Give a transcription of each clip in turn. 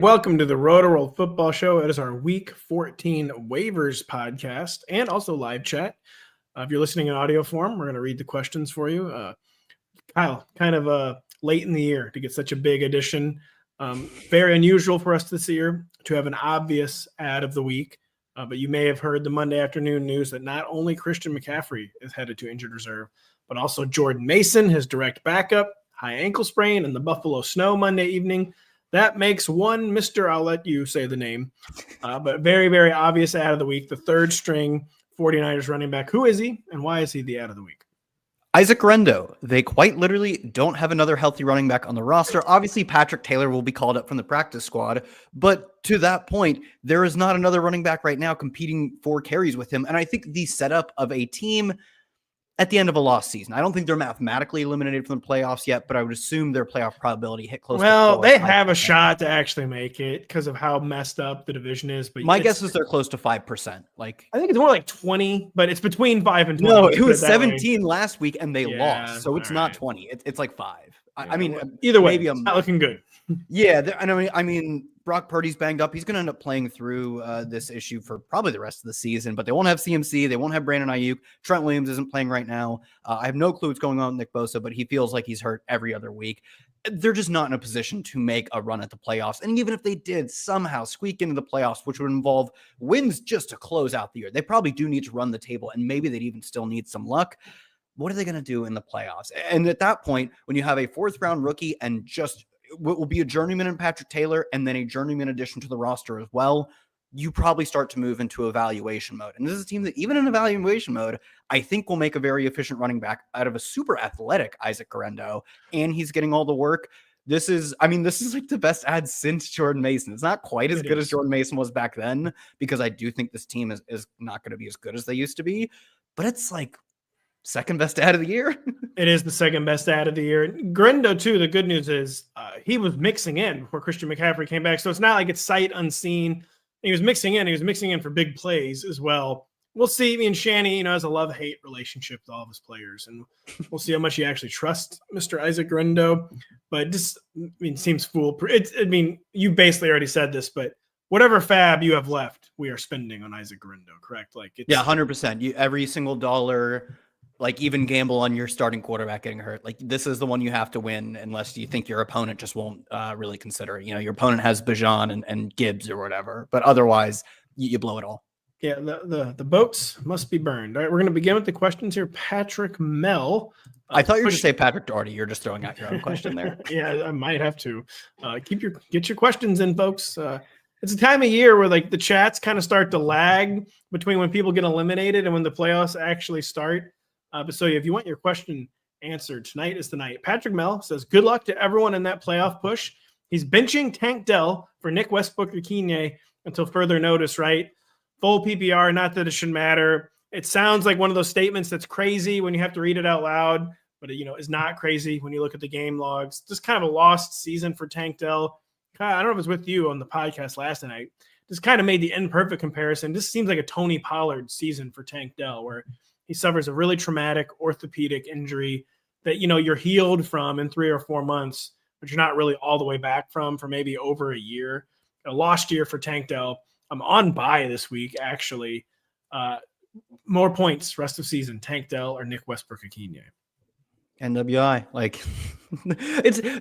Welcome to the Rotoworld Football Show. It is our Week 14 waivers podcast and also live chat. If you're listening in audio form, we're going to read the questions for you. Kyle, kind of late in the year to get such a big addition. Very unusual for us this year to have an obvious ad of the week. But you may have heard the Monday afternoon news that not only Christian McCaffrey is headed to injured reserve, but also Jordan Mason, his direct backup, high ankle sprain, and the Buffalo Snow Monday evening. That makes one Mr. I'll let you say the name, but very, very obvious ad of the week, the third string 49ers running back. Who is he and why is he the ad of the week? Isaac Rendo. They quite literally don't have another healthy running back on the roster. Obviously, Patrick Taylor will be called up from the practice squad, but to that point, there is not another running back right now competing for carries with him. And I think the setup of a team at the end of a lost season, I don't think they're mathematically eliminated from the playoffs yet, but I would assume their playoff probability hit close. Well, they have a shot to actually make it because of how messed up the division is. But my guess is they're close to 5%. Like I think it's more like 20, but it's between 5 and 20. No, it was 17 last week and they lost, so it's not 20. It's like 5. Yeah, I mean, either way, maybe it's not looking good. Yeah, I mean, Brock Purdy's banged up. He's going to end up playing through this issue for probably the rest of the season, but they won't have CMC. They won't have Brandon Ayuk. Trent Williams isn't playing right now. I have no clue what's going on with Nick Bosa, but he feels like he's hurt every other week. They're just not in a position to make a run at the playoffs. And even if they did somehow squeak into the playoffs, which would involve wins just to close out the year, they probably do need to run the table, and maybe they'd even still need some luck. What are they going to do in the playoffs? And at that point, when you have a fourth-round rookie and just what will be a journeyman in Patrick Taylor and then a journeyman addition to the roster as well, you probably start to move into evaluation mode. And this is a team that even in evaluation mode, I think will make a very efficient running back out of a super athletic Isaac Rendo, and he's getting all the work. This is like the best ad since Jordan Mason. It's not quite as good as Jordan Mason was back then, because I do think this team is not going to be as good as they used to be, but it's like second best ad of the year. It is the second best ad of the year. Grendo, too, the good news is he was mixing in before Christian McCaffrey came back. So it's not like it's sight unseen. He was mixing in. He was mixing in for big plays as well. We'll see. I mean, Shanny, has a love-hate relationship with all of his players, and we'll see how much he actually trusts Mr. Isaac Grendo. But just, seems foolproof. You basically already said this, but whatever fab you have left, we are spending on Isaac Grendo, correct? Yeah, 100%. Every single dollar. Like, even gamble on your starting quarterback getting hurt. Like, this is the one you have to win unless you think your opponent just won't really consider it. Your opponent has Bijan and Gibbs or whatever, but otherwise you blow it all. Yeah, the boats must be burned. All right, we're going to begin with the questions here. Patrick Mell. I thought you were going to say Patrick Daugherty. You're just throwing out your own question there. Yeah, I might have to. Get your questions in, folks. It's a time of year where the chats kind of start to lag between when people get eliminated and when the playoffs actually start. So if you want your question answered, tonight is the night. Patrick Mell says, good luck to everyone in that playoff push. He's benching Tank Dell for Nick Westbrook-Ikhine until further notice, right? Full PPR, not that it should matter. It sounds like one of those statements that's crazy when you have to read it out loud, but is not crazy when you look at the game logs. Just kind of a lost season for Tank Dell. I don't know if it was with you on the podcast last night. Just kind of made the imperfect comparison. This seems like a Tony Pollard season for Tank Dell, where he suffers a really traumatic orthopedic injury that, you're healed from in 3 or 4 months, but you're not really all the way back from for maybe over a year. A lost year for Tank Dell. I'm on bye this week, actually. More points rest of season, Tank Dell or Nick Westbrook-Ikhine. NWI.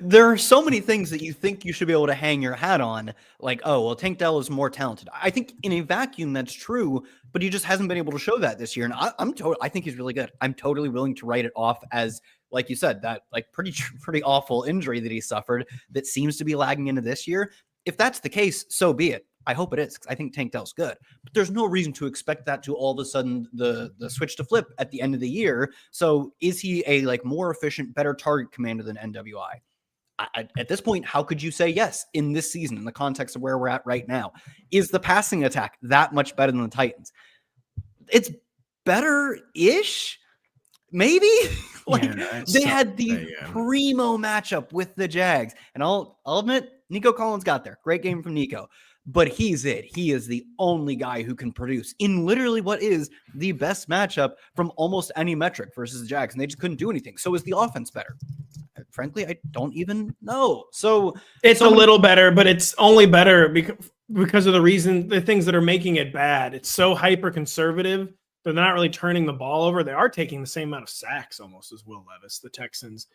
There are so many things that you think you should be able to hang your hat on. Like, oh, well, Tank Dell is more talented. I think in a vacuum that's true, but he just hasn't been able to show that this year. And I think he's really good. I'm totally willing to write it off as, like you said, that pretty awful injury that he suffered that seems to be lagging into this year. If that's the case, so be it. I hope it is, because I think Tank Dell's good. But there's no reason to expect that to all of a sudden the switch to flip at the end of the year. So is he a more efficient, better target commander than NWI? At this point, how could you say yes in this season in the context of where we're at right now? Is the passing attack that much better than the Titans? It's better-ish, maybe. They had the primo matchup with the Jags. And I'll admit, Nico Collins got there. Great game from Nico. But he's it. He is the only guy who can produce in literally what is the best matchup from almost any metric versus the Jags. And they just couldn't do anything. So is the offense better? frankly, I don't even know. So it's a little better, but it's only better because of the things that are making it bad. It's so hyper conservative. They're not really turning the ball over. They are taking the same amount of sacks almost as Will Levis, the Texans.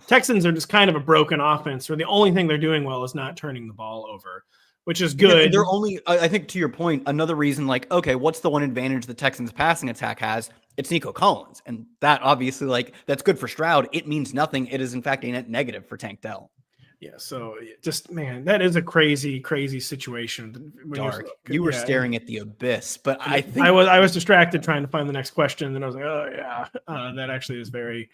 Texans are just kind of a broken offense where the only thing they're doing well is not turning the ball over, which is good. They're only, I think to your point, another reason, like, okay, what's the one advantage the Texans passing attack has? It's Nico Collins. And that obviously, like, that's good for Stroud. It means nothing. It is in fact a net negative for Tank Dell. Yeah, so just, man, that is a crazy, crazy situation. Dark. You were staring at the abyss, but I think I was distracted trying to find the next question, and I was like, oh yeah, that actually is very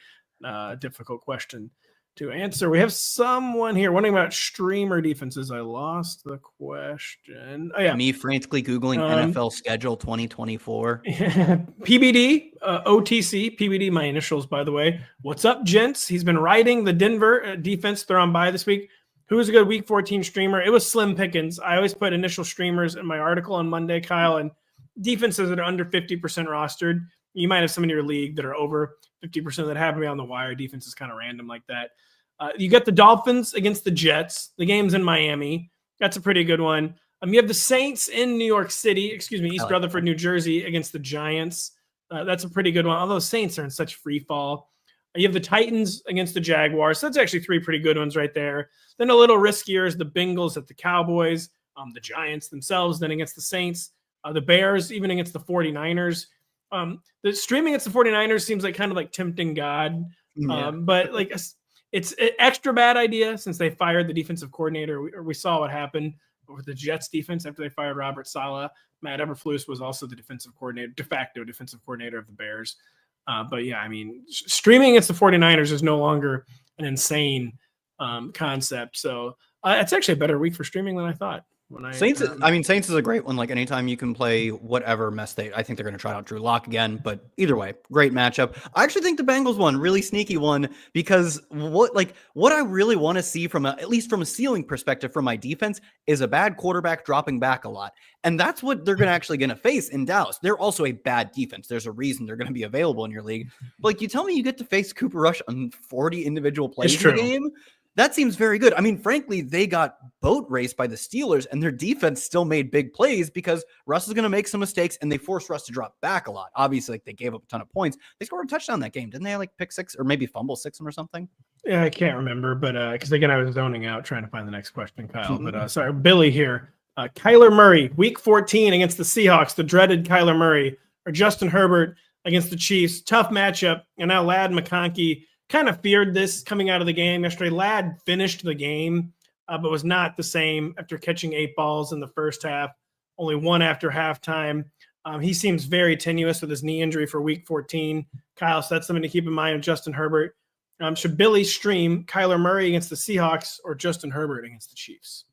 difficult question to answer. We have someone here wondering about streamer defenses. I lost the question. Oh yeah, me frantically Googling NFL schedule 2024. PBD, OTC, PBD, my initials, by the way. What's up, gents? He's been riding the Denver defense. They're on bye this week. Who was a good week 14 streamer? It was Slim Pickens. I always put initial streamers in my article on Monday, Kyle, and defenses that are under 50% rostered. You might have some in your league that are over 50% that have me on the wire. Defense is kind of random like that. You got the Dolphins against the Jets. The game's in Miami. That's a pretty good one. You have the Saints in New York City, East Rutherford, New Jersey against the Giants. That's a pretty good one. Although Saints are in such free fall. You have the Titans against the Jaguars. So that's actually three pretty good ones right there. Then a little riskier is the Bengals at the Cowboys, the Giants themselves, then against the Saints, the Bears, even against the 49ers. The streaming against the 49ers seems like kind of like tempting God. But like it's an extra bad idea since they fired the defensive coordinator. We saw what happened with the Jets defense after they fired Robert Saleh. Matt Eberflus was also the defensive coordinator, de facto defensive coordinator of the Bears. But yeah, I mean, streaming against the 49ers is no longer an insane concept. So it's actually a better week for streaming than I thought. Saints is a great one. Like anytime you can play whatever mess I think they're going to try out Drew Lock again, but either way, great matchup. I actually think the Bengals one, really sneaky one, because what I really want to see at least from a ceiling perspective from my defense is a bad quarterback dropping back a lot. And that's what they're going to face in Dallas. They're also a bad defense. There's a reason they're going to be available in your league. But like, you tell me you get to face Cooper Rush on 40 individual plays in the game. That seems very good. I mean, frankly, they got boat raced by the Steelers, and their defense still made big plays because Russ is going to make some mistakes, and they forced Russ to drop back a lot. Obviously, they gave up a ton of points. They scored a touchdown that game. Didn't they like pick six or maybe fumble six or something? Yeah, I can't remember, but because again, I was zoning out trying to find the next question, Kyle. But sorry, Billy here. Kyler Murray, week 14 against the Seahawks, the dreaded Kyler Murray, or Justin Herbert against the Chiefs. Tough matchup. And now Ladd McConkey kind of feared this coming out of the game yesterday. Ladd finished the game, but was not the same after catching 8 balls in the first half, only 1 after halftime. He seems very tenuous with his knee injury for week 14. Kyle, so that's something to keep in mind with Justin Herbert. Should Billy stream Kyler Murray against the Seahawks or Justin Herbert against the Chiefs?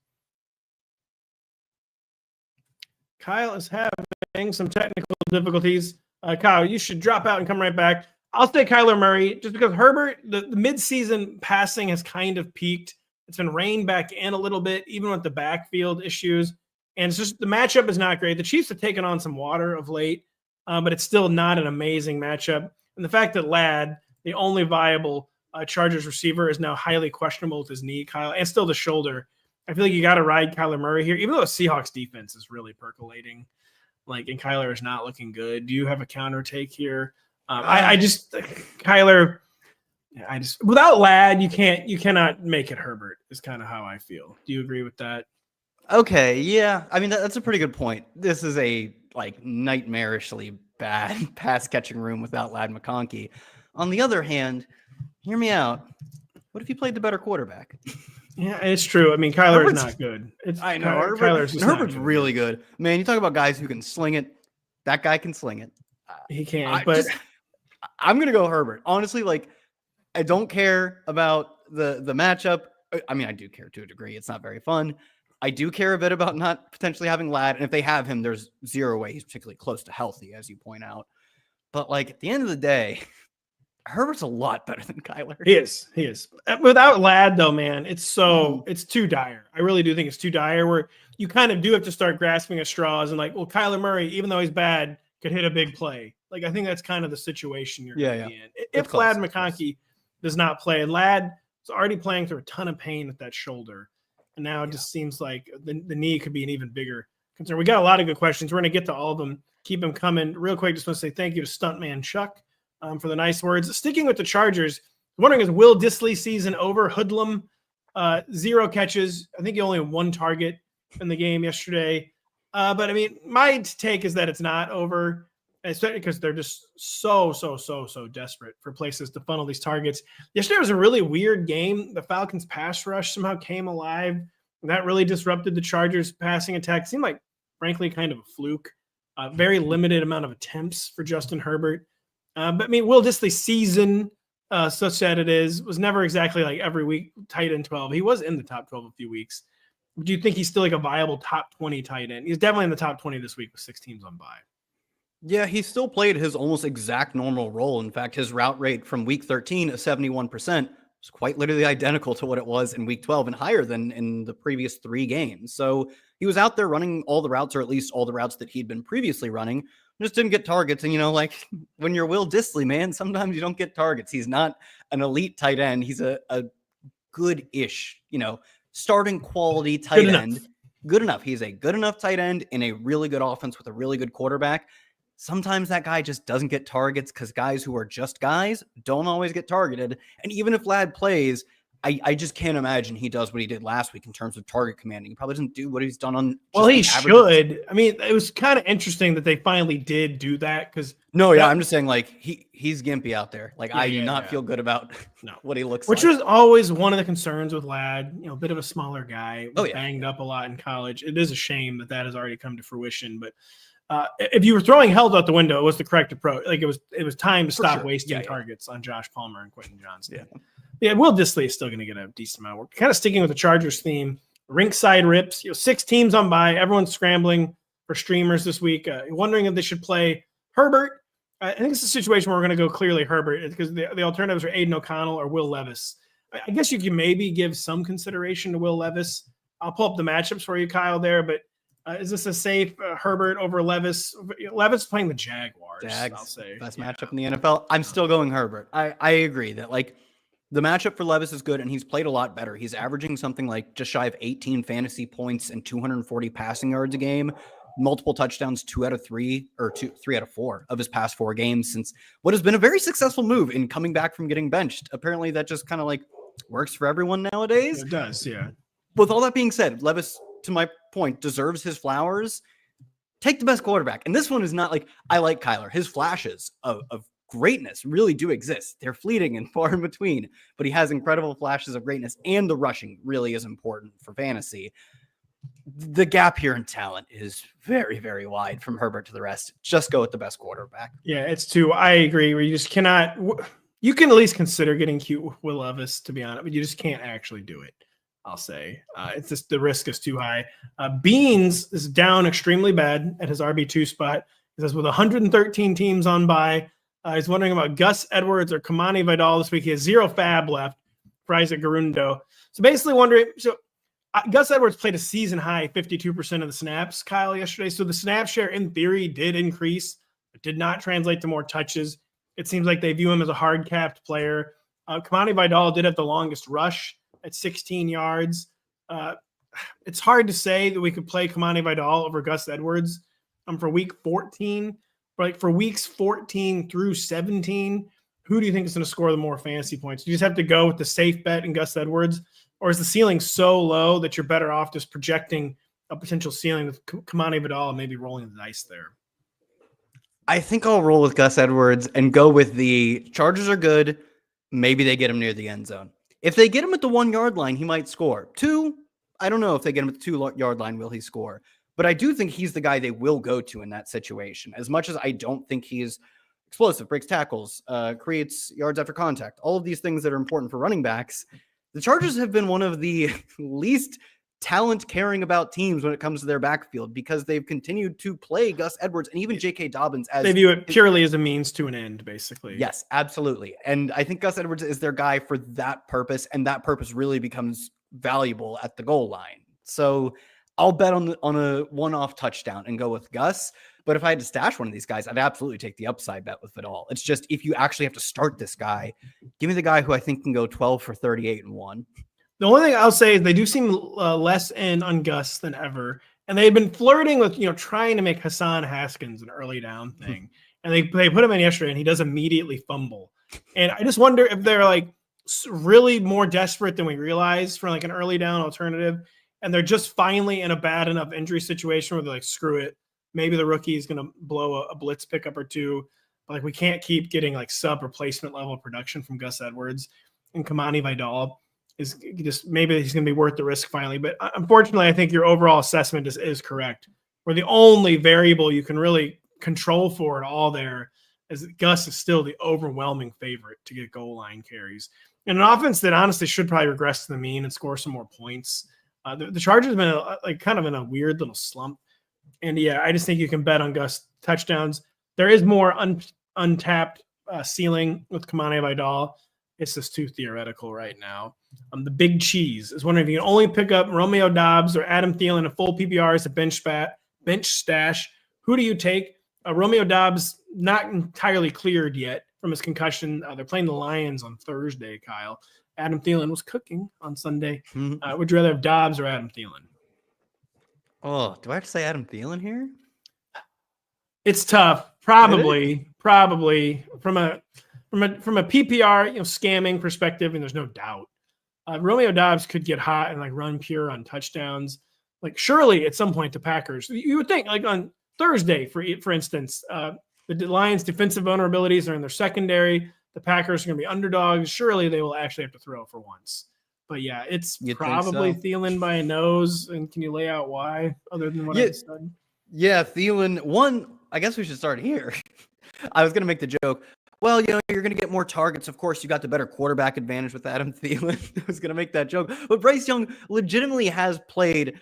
Kyle is having some technical difficulties. Kyle, you should drop out and come right back. I'll say Kyler Murray just because Herbert, the midseason passing has kind of peaked. It's been reined back in a little bit, even with the backfield issues. And it's just the matchup is not great. The Chiefs have taken on some water of late, but it's still not an amazing matchup. And the fact that Ladd, the only viable Chargers receiver, is now highly questionable with his knee, Kyle, and still the shoulder. I feel like you got to ride Kyler Murray here, even though the Seahawks defense is really percolating. And Kyler is not looking good. Do you have a counter take here? Kyler, without Ladd, you cannot make it Herbert is kind of how I feel. Do you agree with that? Okay. Yeah. I mean, that's a pretty good point. This is a nightmarishly bad pass catching room without Ladd McConkey. On the other hand, hear me out. What if you played the better quarterback? Yeah, it's true. I mean, Kyler is not good. I know. Herbert's really good. Man, you talk about guys who can sling it. That guy can sling it. He can, I'm going to go Herbert. Honestly, I don't care about the matchup. I mean, I do care to a degree. It's not very fun. I do care a bit about not potentially having Ladd. And if they have him, there's zero way he's particularly close to healthy, as you point out. But at the end of the day, Herbert's a lot better than Kyler. He is. Without Ladd, though, man, it's too dire. I really do think it's too dire where you kind of do have to start grasping at straws and Kyler Murray, even though he's bad, could hit a big play. I think that's kind of the situation you're going to be in. If Ladd McConkey does not play, and Ladd was already playing through a ton of pain with that shoulder. And now it just seems like the knee could be an even bigger concern. We got a lot of good questions. We're going to get to all of them. Keep them coming. Real quick, just want to say thank you to Stuntman Chuck for the nice words. Sticking with the Chargers, I'm wondering, is Will Dissly season over? Hoodlum, 0 catches. I think he only had 1 target in the game yesterday. But, I mean, my take is that it's not over, especially because they're just so desperate for places to funnel these targets. Yesterday was a really weird game. The Falcons' pass rush somehow came alive, and that really disrupted the Chargers' passing attack. It seemed like, frankly, kind of a fluke. Very limited amount of attempts for Justin Herbert. But, I mean, Will Dissly's season, such that it is, was never exactly like every week tight end 12. He was in the top 12 a few weeks. Do you think he's still like a viable top 20 tight end? He's definitely in the top 20 this week with 6 teams on bye. Yeah, he still played his almost exact normal role. In fact, his route rate from week 13 of 71% was quite literally identical to what it was in week 12 and higher than in the previous 3 games. So he was out there running all the routes, or at least all the routes that he'd been previously running, just didn't get targets. And, like when you're Will Dissly, man, sometimes you don't get targets. He's not an elite tight end. He's a good-ish, starting quality tight end. Good enough. He's a good enough tight end in a really good offense with a really good quarterback. Sometimes that guy just doesn't get targets because guys who are just guys don't always get targeted. And even if Ladd plays, I just can't imagine he does what he did last week in terms of target commanding. He probably doesn't do what he's done on. Well, he should. I mean, it was kind of interesting that they finally did do that because. No, yeah, I'm just saying, like, he's gimpy out there. Like, I do not feel good about what he looks like. Which was always one of the concerns with Ladd. A bit of a smaller guy, banged up a lot in college. It is a shame that has already come to fruition. But if you were throwing held out the window, it was the correct approach. Like, it was time to stop wasting targets on Josh Palmer and Quentin Johnston. Yeah, Will Dissly is still going to get a decent amount. We're kind of sticking with the Chargers theme. Rinkside rips. 6 teams on bye. Everyone's scrambling for streamers this week. Wondering if they should play Herbert. I think it's a situation where we're going to go clearly Herbert because the alternatives are Aiden O'Connell or Will Levis. I guess you can maybe give some consideration to Will Levis. I'll pull up the matchups for you, Kyle, there. But is this a safe Herbert over Levis? Levis playing the Jaguars, I'll say. Best matchup in the NFL. I'm still going Herbert. I agree that, like, the matchup for Levis is good, and he's played a lot better. He's averaging something like just shy of 18 fantasy points and 240 passing yards a game, multiple touchdowns, 2 out of 3 or 3 out of 4 of his past 4 games since what has been a very successful move in coming back from getting benched. Apparently that just kind of like works for everyone nowadays. It does, yeah. With all that being said, Levis, to my point, deserves his flowers. Take the best quarterback. And this one is not like, I like Kyler. His flashes of greatness really do exist. They're fleeting and far in between, but he has incredible flashes of greatness, and the rushing really is important for fantasy. The gap here in talent is very, very wide from Herbert to the rest. Just go with the best quarterback. Yeah, it's 2. I agree. Where you just cannot. You can at least consider getting cute with Will Levis, to be honest, but you just can't actually do it. I'll say it's just the risk is too high. Beans is down extremely bad at his RB2 spot. He says with 113 teams on bye. He's wondering about Gus Edwards or Kamani Vidal this week. He has 0 fab left for Isaac Garundo. So basically wondering, Gus Edwards played a season high 52% of the snaps, Kyle, yesterday. So the snap share in theory did increase. It did not translate to more touches. It seems like they view him as a hard capped player. Kamani Vidal did have the longest rush at 16 yards. It's hard to say that we could play Kamani Vidal over Gus Edwards for week 14. Like for weeks 14 through 17, who do you think is going to score the more fantasy points? Do you just have to go with the safe bet in Gus Edwards, or is the ceiling so low that you're better off just projecting a potential ceiling with Kamani Vidal and maybe rolling the dice there? I think I'll roll with Gus Edwards and go with the Chargers are good. Maybe they get him near the end zone. If they get him at the 1 yard line, he might score. 2, I don't know if they get him at the 2 yard line, will he score? But I do think he's the guy they will go to in that situation. As much as I don't think he's explosive, breaks tackles, creates yards after contact, all of these things that are important for running backs, the Chargers have been one of the least talent caring about teams when it comes to their backfield because they've continued to play Gus Edwards and even J.K. Dobbins as they view it purely as a means to an end, basically. Yes, absolutely. And I think Gus Edwards is their guy for that purpose, and that purpose really becomes valuable at the goal line. So I'll bet on a one-off touchdown and go with Gus. But if I had to stash one of these guys, I'd absolutely take the upside bet with Vidal. It's just if you actually have to start this guy, give me the guy who I think can go 12 for 38 and 1. The only thing I'll say is they do seem less in on Gus than ever. And they've been flirting with, trying to make Hassan Haskins an early down thing. And they put him in yesterday, and he does immediately fumble. And I just wonder if they're like really more desperate than we realize for like an early down alternative. And they're just finally in a bad enough injury situation where they're like, screw it. Maybe the rookie is going to blow a blitz pickup or two. But like we can't keep getting like sub replacement level production from Gus Edwards and Kamani Vidal. Is just maybe he's going to be worth the risk finally. But unfortunately, I think your overall assessment is correct. Where the only variable you can really control for it all there is that Gus is still the overwhelming favorite to get goal line carries. And an offense that honestly should probably regress to the mean and score some more points. The Chargers have been kind of in a weird little slump. And yeah, I just think you can bet on Gus touchdowns. There is more untapped ceiling with Kamani Vidal. It's just too theoretical right now. The Big Cheese is wondering if you can only pick up Romeo Doubs or Adam Thielen in full PPR as a bench stash. Who do you take? Romeo Doubs not entirely cleared yet from his concussion. They're playing the Lions on Thursday, Kyle. Adam Thielen was cooking on Sunday. Would you rather have Doubs or Adam Thielen? Oh, do I have to say Adam Thielen here? It's tough. Probably from a PPR, scamming perspective, and there's no doubt. Romeo Doubs could get hot and like run pure on touchdowns. Like surely at some point the Packers, you would think like on Thursday, for instance, the Lions' defensive vulnerabilities are in their secondary. The Packers are going to be underdogs. Surely they will actually have to throw for once. But yeah, it's probably Thielen by a nose. And can you lay out why other than what I said? Yeah, Thielen. One, I guess we should start here. I was going to make the joke. Well, you're going to get more targets. Of course, you got the better quarterback advantage with Adam Thielen. I was going to make that joke. But Bryce Young legitimately has played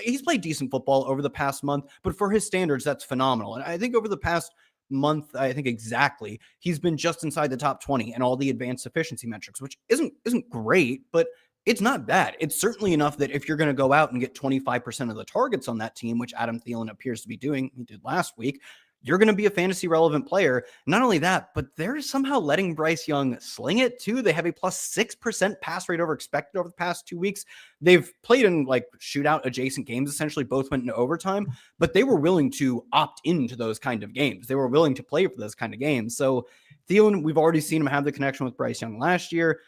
he's played decent football over the past month, but for his standards, that's phenomenal. And I think over the past month, exactly, he's been just inside the top 20 and all the advanced efficiency metrics, which isn't great, but it's not bad. It's certainly enough that if you're going to go out and get 25% of the targets on that team, which Adam Thielen appears to be doing, he did last week, you're going to be a fantasy relevant player. Not only that, but they're somehow letting Bryce Young sling it too. They have a plus 6% pass rate over expected over the past 2 weeks. They've played in like shootout adjacent games. Essentially both went into overtime, but they were willing to opt into those kind of games. They were willing to play for those kind of games. So Thielen, we've already seen him have the connection with Bryce Young last year.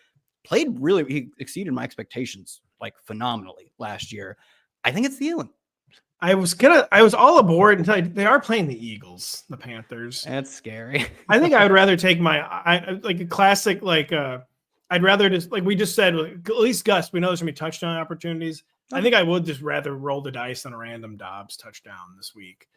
He exceeded my expectations like phenomenally last year. I think it's Thielen. I was all aboard until they are playing the Eagles, the Panthers. That's scary. I think I would rather take like a classic, I'd rather just, like we just said, at least Gus, we know there's going to be touchdown opportunities. I think I would just rather roll the dice on a random Doubs touchdown this week.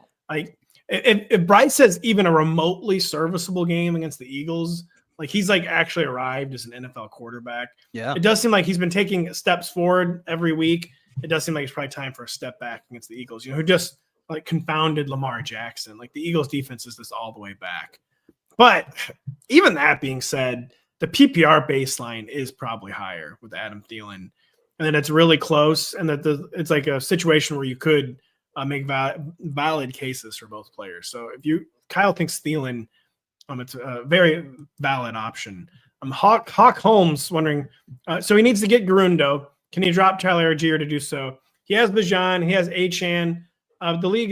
If Bryce has even a remotely serviceable game against the Eagles, like he's like actually arrived as an NFL quarterback. Yeah. It does seem like he's been taking steps forward every week. It does seem like it's probably time for a step back against the Eagles, who just like confounded Lamar Jackson. Like the Eagles defense is just all the way back. But even that being said, the PPR baseline is probably higher with Adam Thielen, and that it's really close, and that it's like a situation where you could make valid cases for both players. So if Kyle thinks Thielen, it's a very valid option. Hawk Holmes wondering, so he needs to get Garundo. Can he drop Tyler Algier to do so? He has Bijan. He has Achane. The league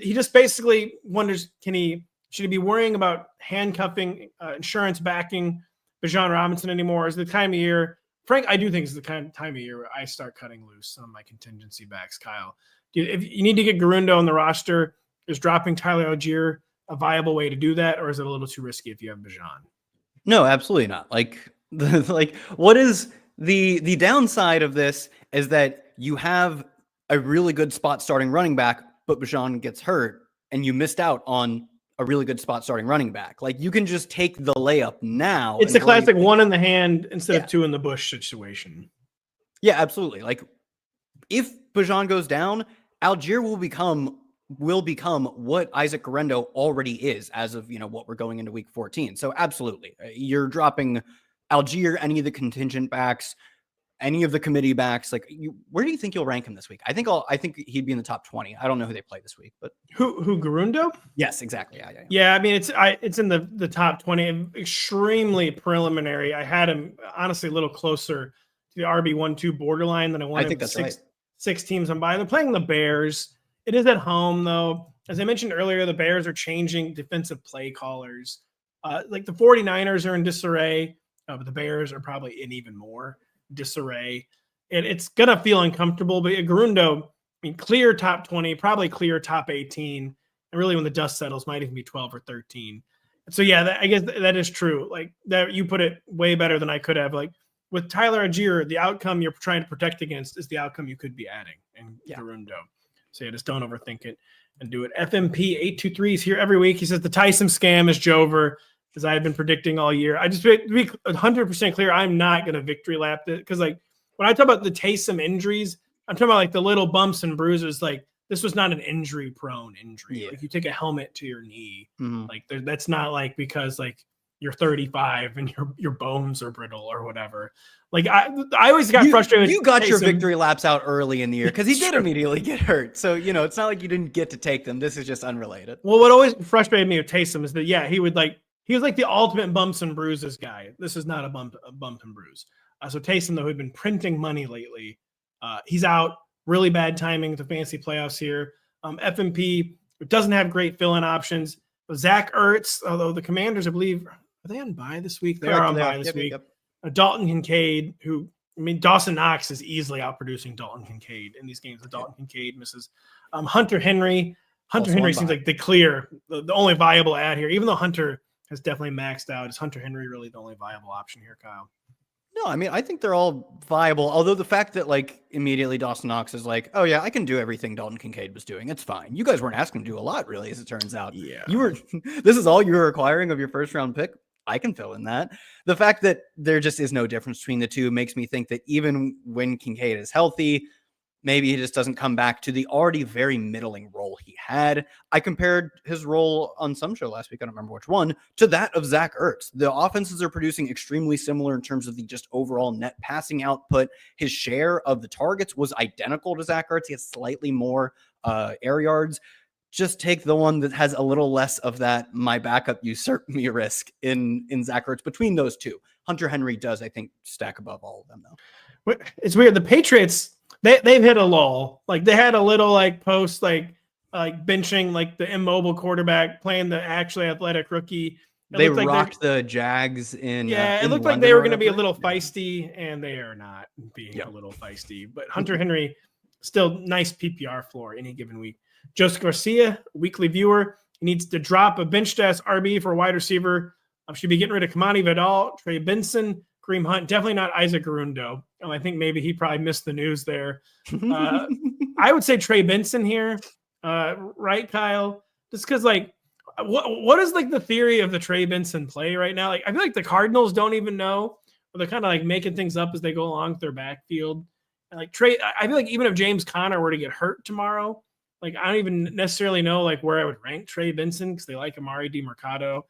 he just basically wonders, should he be worrying about handcuffing, insurance backing Bijan Robinson anymore? Is the time of year, Frank, I do think it's the kind of time of year where I start cutting loose some of my contingency backs, Kyle. If you need to get Garundo on the roster, is dropping Tyler Algier a viable way to do that, or is it a little too risky if you have Bijan? No, absolutely not. What is the downside of this is that you have a really good spot starting running back, but Bijan gets hurt and you missed out on a really good spot starting running back. Like you can just take the layup now. It's a classic one in the hand instead of two in the bush situation. Yeah, absolutely. Like if Bijan goes down, Algier will become what Isaac Guerrero already is as of, what we're going into week 14. So absolutely. You're dropping Algier, any of the contingent backs, any of the committee backs, like where do you think you'll rank him this week? I think he'd be in the top 20. I don't know who they play this week, but who Garundo? Yes, exactly. Yeah. I mean, it's in the top 20. Extremely preliminary. I had him honestly a little closer to the RB1-2 borderline than I wanted. I think that's six teams I'm buying. They're playing the Bears. It is at home though. As I mentioned earlier, the Bears are changing defensive play callers. Like the 49ers are in disarray, but the Bears are probably in even more disarray. It's going to feel uncomfortable, but Garundo, I mean, clear top 20, probably clear top 18. And really when the dust settles, might even be 12 or 13. So yeah, I guess that is true. Like that, you put it way better than I could have. Like with Tyler Algier, the outcome you're trying to protect against is the outcome you could be adding in Garundo. So yeah, just don't overthink it and do it. FMP823 is here every week. He says the Tyson scam is Jover, as I had been predicting all year. I just to be 100% clear, I'm not going to victory lap it because like when I talk about the Taysom injuries, I'm talking about like the little bumps and bruises. Like this was not an injury-prone injury. Yeah. Like you take a helmet to your knee. Mm-hmm. Like that's not like because like you're 35 and your bones are brittle or whatever. Like I always got frustrated. You got your victory laps out early in the year because he did immediately get hurt. So it's not like you didn't get to take them. This is just unrelated. Well, what always frustrated me with Taysom is that he was like the ultimate bumps and bruises guy. This is not a bump and bruise. So Taysom, though, who had been printing money lately, he's out. Really bad timing with the fantasy playoffs here. FMP doesn't have great fill-in options. Zach Ertz, although the Commanders, I believe, are they on bye this week? They are on bye this week. Yep. Dalton Kincaid, Dawson Knox is easily outproducing Dalton Kincaid in these games. Dalton Kincaid misses. Hunter Henry. Hunter Henry seems like the only viable ad here, even though Hunter has definitely maxed out. Is Hunter Henry really the only viable option here, Kyle? No, I mean, I think they're all viable. Although the fact that like immediately Dawson Knox is like, oh yeah, I can do everything Dalton Kincaid was doing. It's fine. You guys weren't asking him to do a lot, really, as it turns out. Yeah. This is all you were acquiring of your first round pick. I can fill in that. The fact that there just is no difference between the two makes me think that even when Kincaid is healthy, maybe he just doesn't come back to the already very middling role he had. I compared his role on some show last week, I don't remember which one, to that of Zach Ertz. The offenses are producing extremely similar in terms of the just overall net passing output. His share of the targets was identical to Zach Ertz. He has slightly more air yards. Just take the one that has a little less of that my backup usurp me risk in Zach Ertz. Between those two, Hunter Henry does, I think, stack above all of them, though. It's weird. The Patriots, they've hit a lull. Like they had a little like post like benching like the immobile quarterback playing the actually athletic rookie. They rocked the Jags in. Yeah, it looked like they were going to be a little feisty, and they are not being a little feisty. But Hunter Henry, still nice PPR floor any given week. Joseph Garcia, weekly viewer, he needs to drop a bench test RB for a wide receiver. Should be getting rid of Kamani Vidal, Trey Benson, Kareem Hunt. Definitely not Isaac Garundo. I think maybe he probably missed the news there. I would say Trey Benson here, right, Kyle? Just because, like, what is like the theory of the Trey Benson play right now? Like, I feel like the Cardinals don't even know, or they're kind of like making things up as they go along with their backfield. And like I feel like even if James Conner were to get hurt tomorrow, like I don't even necessarily know like where I would rank Trey Benson because they like Amari DiMercato.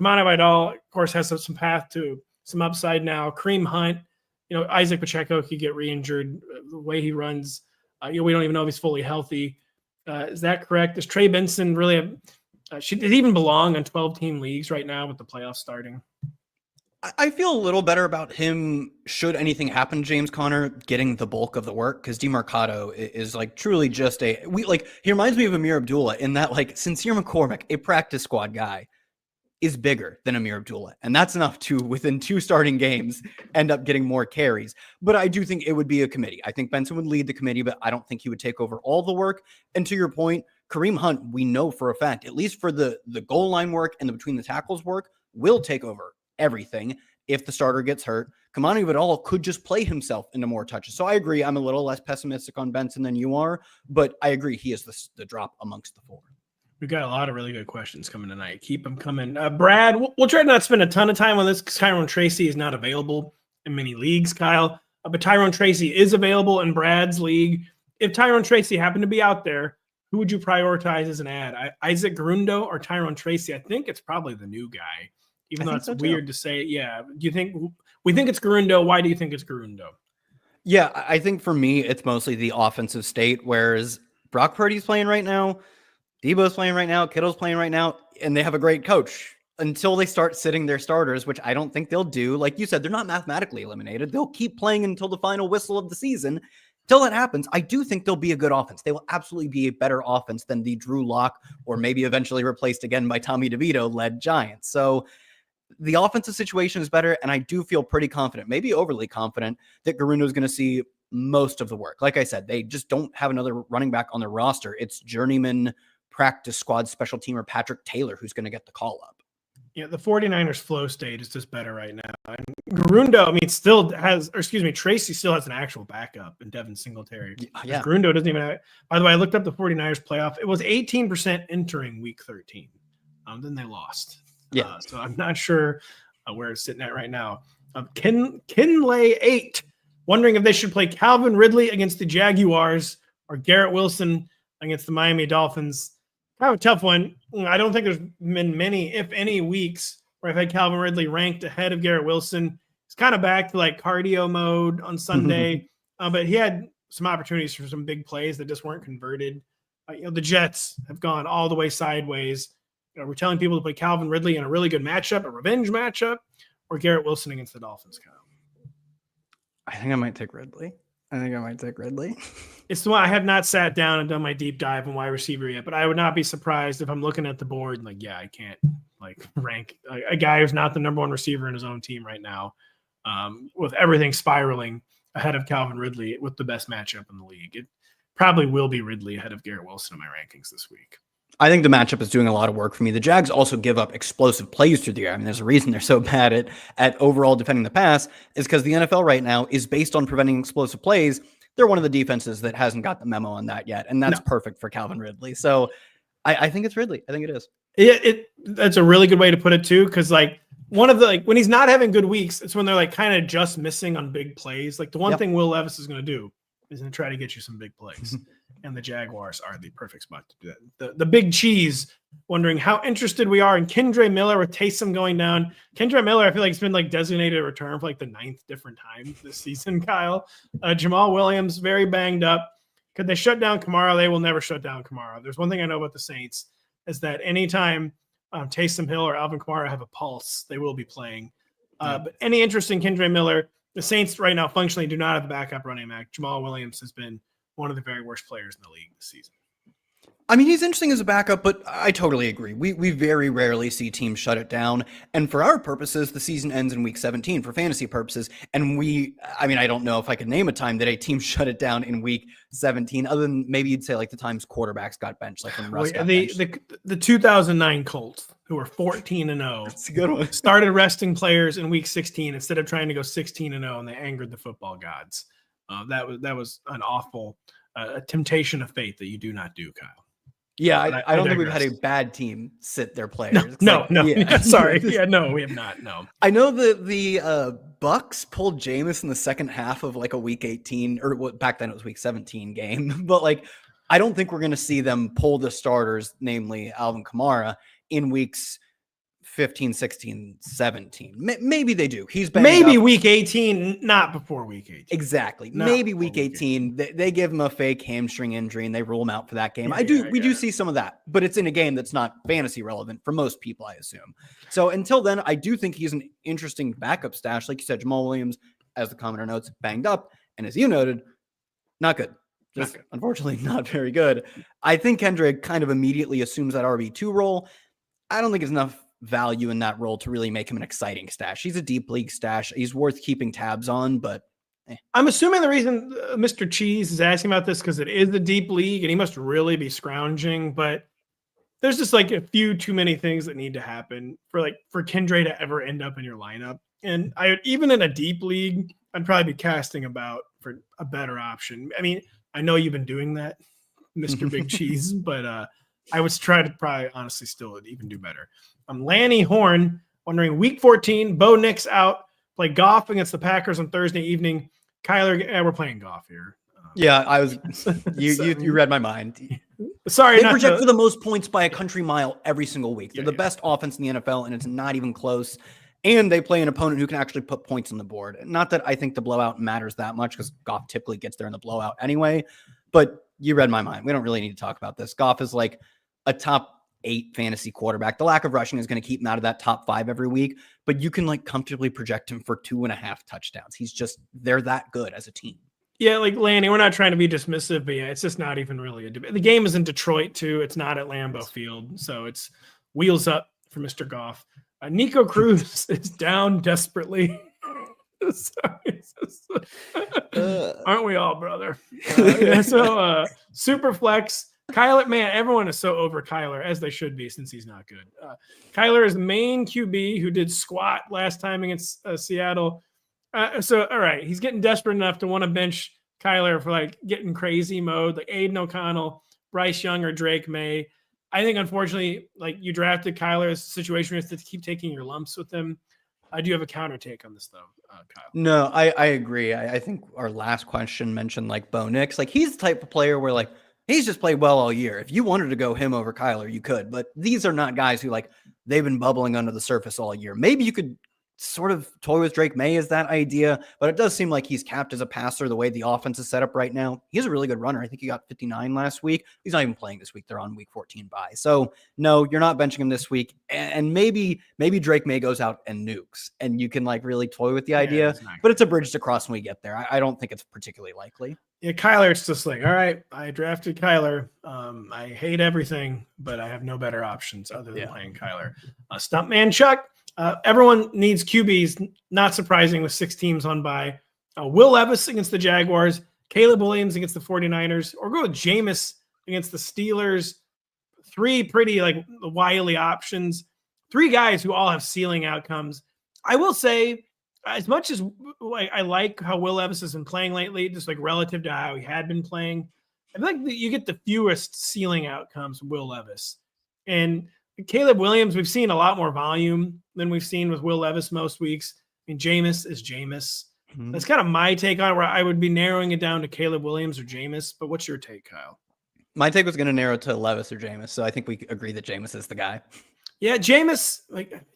Kamani Vidal, of course, has some path to some upside now. Kareem Hunt, Isaac Pacheco could get re-injured. The way he runs, we don't even know if he's fully healthy. Is that correct? Does Trey Benson really have? Should it even belong on 12-team leagues right now with the playoffs starting? I feel a little better about him should anything happen to James Conner getting the bulk of the work because DiMercato is like truly just he reminds me of Amir Abdullah in that like Sincere McCormick, a practice squad guy, is bigger than Amir Abdullah. And that's enough to, within 2 starting games, end up getting more carries. But I do think it would be a committee. I think Benson would lead the committee, but I don't think he would take over all the work. And to your point, Kareem Hunt, we know for a fact, at least for the goal line work and the between the tackles work, will take over everything if the starter gets hurt. Kamani Vidal could just play himself into more touches. So I agree. I'm a little less pessimistic on Benson than you are, but I agree he is the drop amongst the 4. We've got a lot of really good questions coming tonight. Keep them coming. Brad, we'll try to not spend a ton of time on this because Tyrone Tracy is not available in many leagues, Kyle. But Tyrone Tracy is available in Brad's league. If Tyrone Tracy happened to be out there, who would you prioritize as an ad? Isaac Garundo or Tyrone Tracy? I think it's probably the new guy, even though it's weird to say. Yeah. Do you think we think it's Garundo? Why do you think it's Garundo? Yeah, I think for me, it's mostly the offensive state, whereas Brock Purdy's playing right now, Debo's playing right now, Kittle's playing right now, and they have a great coach. Until they start sitting their starters, which I don't think they'll do. Like you said, they're not mathematically eliminated. They'll keep playing until the final whistle of the season. Till that happens, I do think they'll be a good offense. They will absolutely be a better offense than the Drew Lock or maybe eventually replaced again by Tommy DeVito-led Giants. So the offensive situation is better, and I do feel pretty confident, maybe overly confident, that Garundo is going to see most of the work. Like I said, they just don't have another running back on their roster. It's journeyman practice squad special teamer Patrick Taylor who's going to get the call up. Yeah, the 49ers flow state is just better right now. And Garundo, I mean, still has, or excuse me, Tracy still has an actual backup in Devin Singletary. Yeah. Garundo doesn't even have, by the way, I looked up the 49ers playoff. It was 18% entering week 13. Then they lost. Yeah. So I'm not sure where it's sitting at right now. Kinlay 8, wondering if they should play Calvin Ridley against the Jaguars or Garrett Wilson against the Miami Dolphins. Kind of a tough one. I don't think there's been many, if any, weeks where I've had Calvin Ridley ranked ahead of Garrett Wilson. He's kind of back to like cardio mode on Sunday, but he had some opportunities for some big plays that just weren't converted. The Jets have gone all the way sideways. We're telling people to play Calvin Ridley in a really good matchup, a revenge matchup, or Garrett Wilson against the Dolphins. I think I might take Ridley. It's the one I have not sat down and done my deep dive on wide receiver yet, but I would not be surprised if I'm looking at the board and like, yeah, I can't like rank a guy who's not the number one receiver in his own team right now, with everything spiraling ahead of Calvin Ridley with the best matchup in the league. It probably will be Ridley ahead of Garrett Wilson in my rankings this week. I think the matchup is doing a lot of work for me. The Jags also give up explosive plays through the air. I mean, there's a reason they're so bad at overall defending the pass is because the NFL right now is based on preventing explosive plays. They're one of the defenses that hasn't got the memo on that yet, and that's perfect for Calvin Ridley. So I think it's Ridley. I think it is. That's a really good way to put it too, because like one of the like when he's not having good weeks, it's when they're like kind of just missing on big plays. Like the one thing Will Levis is going to do is going to try to get you some big plays. And the Jaguars are the perfect spot to do that. The big cheese, wondering how interested we are in Kendre Miller with Taysom going down. Kendre Miller, I feel like it's been like designated a return for like the 9th different time this season, Kyle. Jamal Williams, very banged up. Could they shut down Kamara? They will never shut down Kamara. There's one thing I know about the Saints is that anytime Taysom Hill or Alvin Kamara have a pulse, they will be playing. But any interest in Kendre Miller, the Saints right now functionally do not have a backup running back. Jamal Williams has been one of the very worst players in the league this season. I mean, he's interesting as a backup, but I totally agree. We very rarely see teams shut it down. And for our purposes, the season ends in week 17 for fantasy purposes. And I don't know if I could name a time that a team shut it down in week 17, other than maybe you'd say like the times quarterbacks got benched, like when Russ got benched. The 2009 Colts, who were 14-0, That's a good one. Started resting players in week 16 instead of trying to go 16-0, and they angered the football gods. That was an awful temptation of fate that you do not do, Kyle. Yeah, I don't think we've had a bad team sit their players. No. Sorry. Yeah, no, we have not. No. I know the Bucks pulled Jameis in the second half of like a week 18, or back then it was week 17 game. But like, I don't think we're going to see them pull the starters, namely Alvin Kamara, in weeks 15, 16, 17. Maybe they do. He's been maybe week 18, not before week 18. Exactly. Maybe week 18. They give him a fake hamstring injury and they rule him out for that game. We do see some of that, but it's in a game that's not fantasy relevant for most people, I assume. So until then, I do think he's an interesting backup stash. Like you said, Jamal Williams, as the commenter notes, banged up. And as you noted, not good. Unfortunately, not very good. I think Kendrick kind of immediately assumes that RB2 role. I don't think it's enough value in that role to really make him an exciting stash. He's a deep league stash. He's worth keeping tabs on, but I'm assuming the reason Mr. Cheese is asking about this because it is a deep league and he must really be scrounging, but there's just like a few too many things that need to happen for Kendre to ever end up in your lineup. And even in a deep league, I'd probably be casting about for a better option. I mean, I know you've been doing that, Mr. Big Cheese, but I would try to probably honestly still even do better. Lanny Horn, wondering week 14, Bo Nix out, play golf against the Packers on Thursday evening. Kyler, we're playing golf here. I was, you read my mind. Sorry. They project for the most points by a country mile every single week. They're the best offense in the NFL, and it's not even close. and they play an opponent who can actually put points on the board. Not that I think the blowout matters that much because Goff typically gets there in the blowout anyway, but you read my mind. We don't really need to talk about this. Goff is like a top 8 fantasy quarterback. The lack of rushing is going to keep him out of that top 5 every week, but you can like comfortably project him for 2.5 touchdowns. They're that good as a team. Yeah, like Lanny, we're not trying to be dismissive, but yeah, it's just not even really a debate. The game is in Detroit too. It's not at Lambeau Field, so it's wheels up for Mr. Goff. Nico Cruz is down desperately. Aren't we all, brother? Super flex. Kyler, man, everyone is so over Kyler, as they should be since he's not good. Kyler is the main QB who did squat last time against Seattle. So, all right, he's getting desperate enough to want to bench Kyler for like getting crazy mode, like Aiden O'Connell, Bryce Young, or Drake May. I think, unfortunately, like you drafted Kyler's situation is to keep taking your lumps with him. I do have a counter take on this, though, Kyle. No, I agree. I think our last question mentioned like Bo Nix. Like he's the type of player where like he's just played well all year. If you wanted to go him over Kyler, you could. But these are not guys who like they've been bubbling under the surface all year. Maybe you could sort of toy with Drake May as that idea, but it does seem like he's capped as a passer the way the offense is set up right now. He's a really good runner. I think he got 59 last week. He's not even playing this week. They're on week 14 bye. So no, you're not benching him this week. And maybe Drake May goes out and nukes and you can like really toy with the idea, but it's a bridge to cross when we get there. I don't think it's particularly likely. Yeah, Kyler, it's just like, all right, I drafted Kyler. I hate everything, but I have no better options other than playing Kyler. Stuntman Chuck. Everyone needs QBs, not surprising with 6 teams on bye. Will Levis against the Jaguars, Caleb Williams against the 49ers, or go with Jameis against the Steelers. 3 pretty like wily options. 3 guys who all have ceiling outcomes. I will say, as much as I like how Will Levis has been playing lately, just like relative to how he had been playing, I feel like you get the fewest ceiling outcomes from Will Levis. And Caleb Williams, we've seen a lot more volume than we've seen with Will Levis most weeks. I mean, Jameis is Jameis. Mm-hmm. That's kind of my take on it, where I would be narrowing it down to Caleb Williams or Jameis. But what's your take, Kyle? My take was going to narrow to Levis or Jameis, so I think we agree that Jameis is the guy. Yeah, Jameis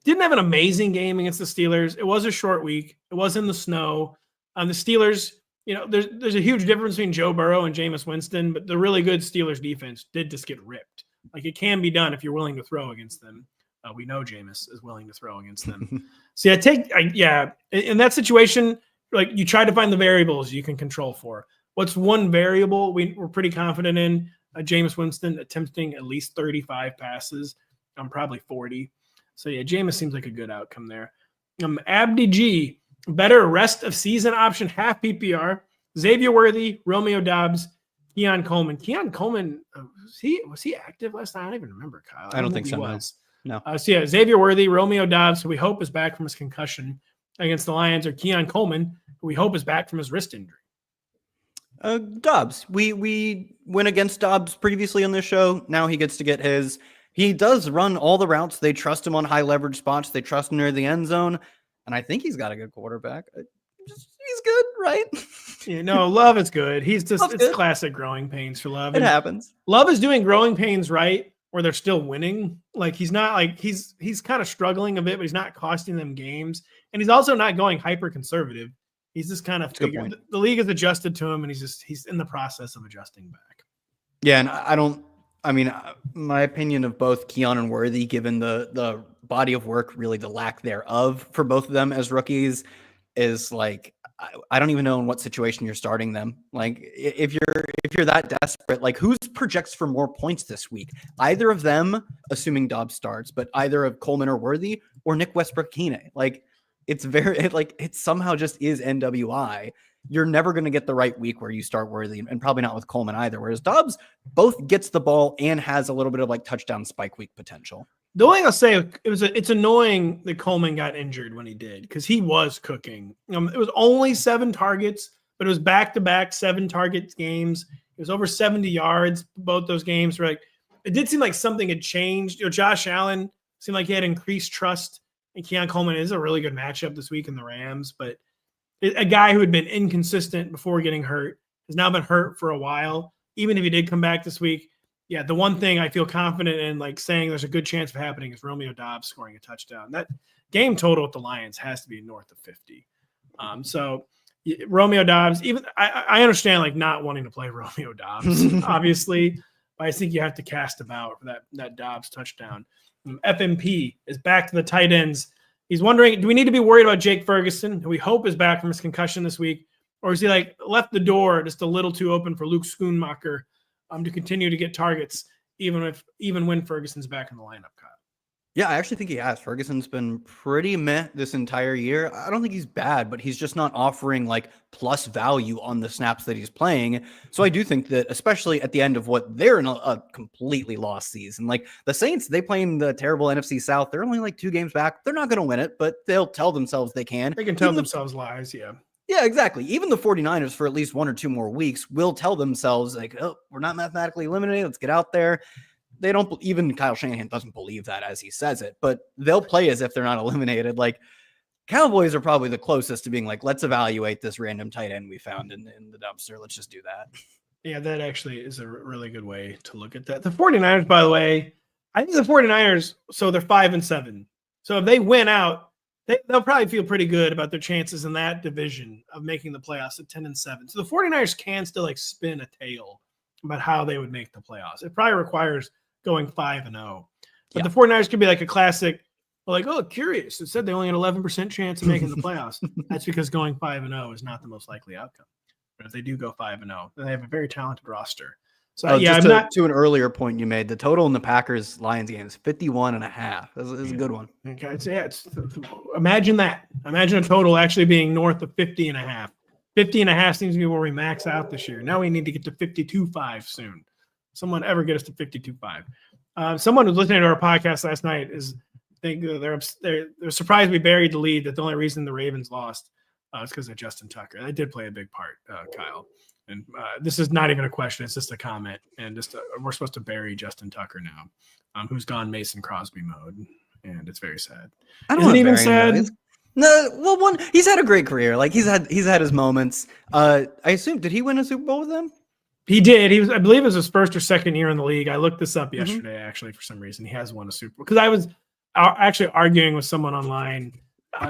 didn't have an amazing game against the Steelers. It was a short week. It was in the snow. The Steelers, there's a huge difference between Joe Burrow and Jameis Winston, but the really good Steelers defense did just get ripped. Like it can be done if you're willing to throw against them. We know Jameis is willing to throw against them. So in that situation, like you try to find the variables you can control for. What's one variable we're pretty confident in? Jameis Winston attempting at least 35 passes. I'm probably 40. So yeah, Jameis seems like a good outcome there. Abdi G, better rest of season option, half PPR. Xavier Worthy, Romeo Doubs, Keon Coleman. Keon Coleman, was he active last night? I don't even remember, Kyle. I don't think so. No. Xavier Worthy, Romeo Doubs, who we hope is back from his concussion against the Lions, or Keon Coleman, who we hope is back from his wrist injury. Doubs. We went against Doubs previously on this show. Now he gets to get his. He does run all the routes. They trust him on high leverage spots. They trust him near the end zone. And I think he's got a good quarterback. He's good, right? Love is good. He's just, it's classic growing pains for Love. It happens. Love is doing growing pains right, where they're still winning. Like he's not like, he's kind of struggling a bit, but he's not costing them games. And he's also not going hyper conservative. He's just kind of figured the league has adjusted to him, and he's in the process of adjusting back. Yeah. And my opinion of both Keon and Worthy, given the body of work, really the lack thereof for both of them as rookies, is like, I don't even know in what situation you're starting them. Like if you're that desperate, like who projects for more points this week? Either of them, assuming Dobbs starts, but either of Coleman or Worthy or Nick Westbrook-Keeney. Like it somehow just is NWI. You're never going to get the right week where you start Worthy, and probably not with Coleman either. Whereas Dobbs both gets the ball and has a little bit of like touchdown spike week potential. The only thing I'll say, it's annoying that Coleman got injured when he did, because he was cooking. It was only 7 targets, but it was back-to-back 7 target games. It was over 70 yards, both those games. Right? It did seem like something had changed. Josh Allen seemed like he had increased trust, and Keon Coleman is a really good matchup this week in the Rams. But a guy who had been inconsistent before getting hurt has now been hurt for a while. Even if he did come back this week, yeah, the one thing I feel confident in, like saying there's a good chance of happening, is Romeo Doubs scoring a touchdown. That game total with the Lions has to be north of 50. So Romeo Doubs, even I understand like not wanting to play Romeo Doubs, obviously, but I think you have to cast about for that Doubs touchdown. FMP is back to the tight ends. He's wondering, do we need to be worried about Jake Ferguson, who we hope is back from his concussion this week, or is he like left the door just a little too open for Luke Schoonmaker to continue to get targets, even when Ferguson's back in the lineup, Kyle? Yeah, I actually think he has. Ferguson's been pretty meh this entire year. I don't think he's bad, but he's just not offering like plus value on the snaps that he's playing. So I do think that, especially at the end of what they're in a completely lost season, like the Saints, they play in the terrible NFC South. They're only like 2 games back. They're not going to win it, but they'll tell themselves they can. They can tell themselves lies, yeah. Yeah, exactly. Even the 49ers for at least 1 or 2 more weeks will tell themselves like, oh, we're not mathematically eliminated. Let's get out there. They don't, even Kyle Shanahan doesn't believe that as he says it, but they'll play as if they're not eliminated. Like Cowboys are probably the closest to being like, let's evaluate this random tight end we found in the dumpster. Let's just do that. Yeah, that actually is a really good way to look at that. The 49ers, by the way, I think the 49ers, so they're 5-7. So if they win out, they'll probably feel pretty good about their chances in that division of making the playoffs at 10-7. So the 49ers can still like spin a tale about how they would make the playoffs. It probably requires going 5-0. But the 49ers could be like a classic, like, oh, curious. It said they only had 11% chance of making the playoffs. That's because going 5-0 is not the most likely outcome. But if they do go 5-0, then they have a very talented roster. So yeah, to an earlier point you made, the total in the Packers-Lions game is 51.5. This is a good one. Okay, imagine that. Imagine a total actually being north of 50.5. 50.5 seems to be where we max out this year. Now we need to get to 52.5 soon. Someone ever get us to 52.5. Someone who's listening to our podcast last night they're surprised we buried the lead. That the only reason the Ravens lost is because of Justin Tucker. That did play a big part, Kyle. And this is not even a question; it's just a comment. And we're supposed to bury Justin Tucker now, who's gone Mason Crosby mode, and it's very sad. Isn't even sad. No, well, he's had a great career. Like he's had his moments. I assume, did he win a Super Bowl with them? He did. I believe it was his first or second year in the league. I looked this up yesterday, actually, for some reason. He has won a Super Bowl. Because I was actually arguing with someone online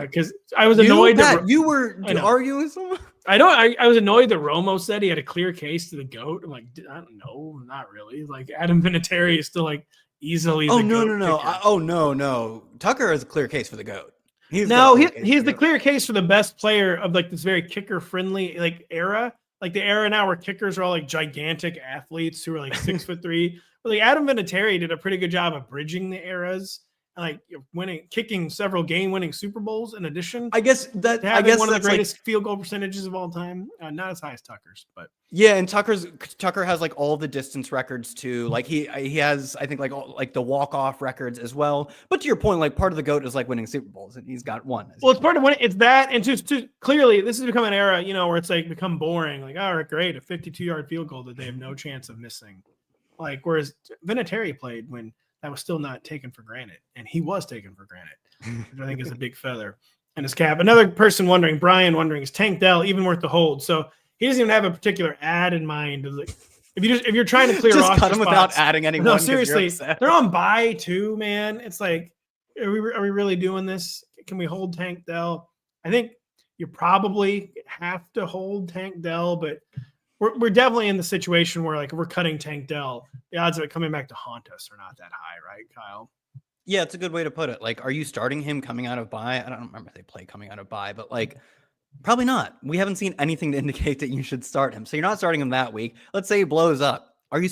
because I was annoyed that you were arguing with someone. I was annoyed that Romo said he had a clear case to the GOAT. I'm like, I don't know, not really. Like Adam Vinatieri is still like easily. Oh no. Tucker has a clear case for the GOAT. He's the clear case for the best player of like this very kicker friendly like era. Like the era now where kickers are all like gigantic athletes who are like 6'3". But like Adam Vinatieri did a pretty good job of bridging the eras and like kicking several game-winning Super Bowls in addition. I guess one of the greatest field goal percentages of all time. Not as high as Tucker's, but yeah. And Tucker has like all the distance records too. Like he has, I think like the walk-off records as well. But to your point, like part of the GOAT is like winning Super Bowls, and he's got one. Well, it's part of winning. It's that, and to clearly this has become an era, where it's like become boring. Like, all right, great, a 52-yard field goal that they have no chance of missing. Like whereas Vinatieri played when that was still not taken for granted, and he was taken for granted, which I think is a big feather in his cap. Another person Brian wondering, is Tank Dell even worth the hold? So he doesn't even have a particular ad in mind. Like, if you're trying to clear just roster cut him spots, without adding anyone. No, seriously, they're on bye too, man. It's like, are we really doing this? Can we hold Tank Dell? I think you probably have to hold Tank Dell, but we're definitely in the situation where like if we're cutting Tank Dell, the odds of it coming back to haunt us are not that high, right, Kyle? Yeah, it's a good way to put it. Like, are you starting him coming out of bye? I don't remember if they play coming out of bye, but like probably not. We haven't seen anything to indicate that you should start him. So you're not starting him that week. Let's say he blows up. Are you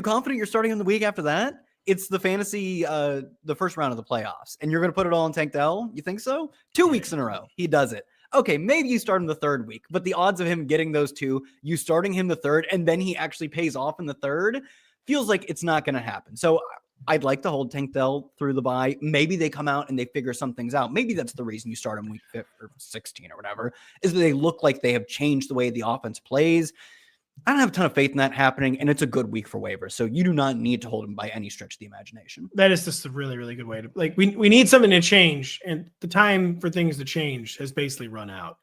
confident you're starting him the week after that? It's the fantasy, the first round of the playoffs, and you're going to put it all on Tank Dell? You think so? 2 weeks in a row, he does it. Okay, maybe you start him the third week, but the odds of him getting those two, you starting him the third, and then he actually pays off in the third, feels like it's not going to happen. So I'd like to hold Tank Dell through the bye. Maybe they come out and they figure some things out. Maybe that's the reason you start him week 5 or 16 or whatever, is that they look like they have changed the way the offense plays. I don't have a ton of faith in that happening, and it's a good week for waivers. So you do not need to hold him by any stretch of the imagination. That is just a really, really good way to like. We need something to change, and the time for things to change has basically run out.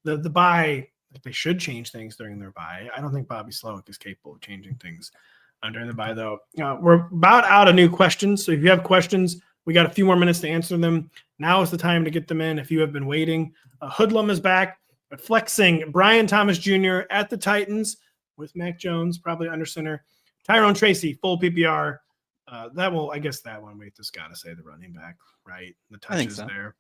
The bye, they should change things during their bye. I don't think Bobby Slowick is capable of changing things during the bye, though. We're about out of new questions. So if you have questions, we got a few more minutes to answer them. Now is the time to get them in if you have been waiting. Hoodlum is back, but flexing Brian Thomas Jr. at the Titans with Mac Jones, probably under center. Tyrone Tracy, full PPR. I guess that one, we just got to say the running back, right? The touches there.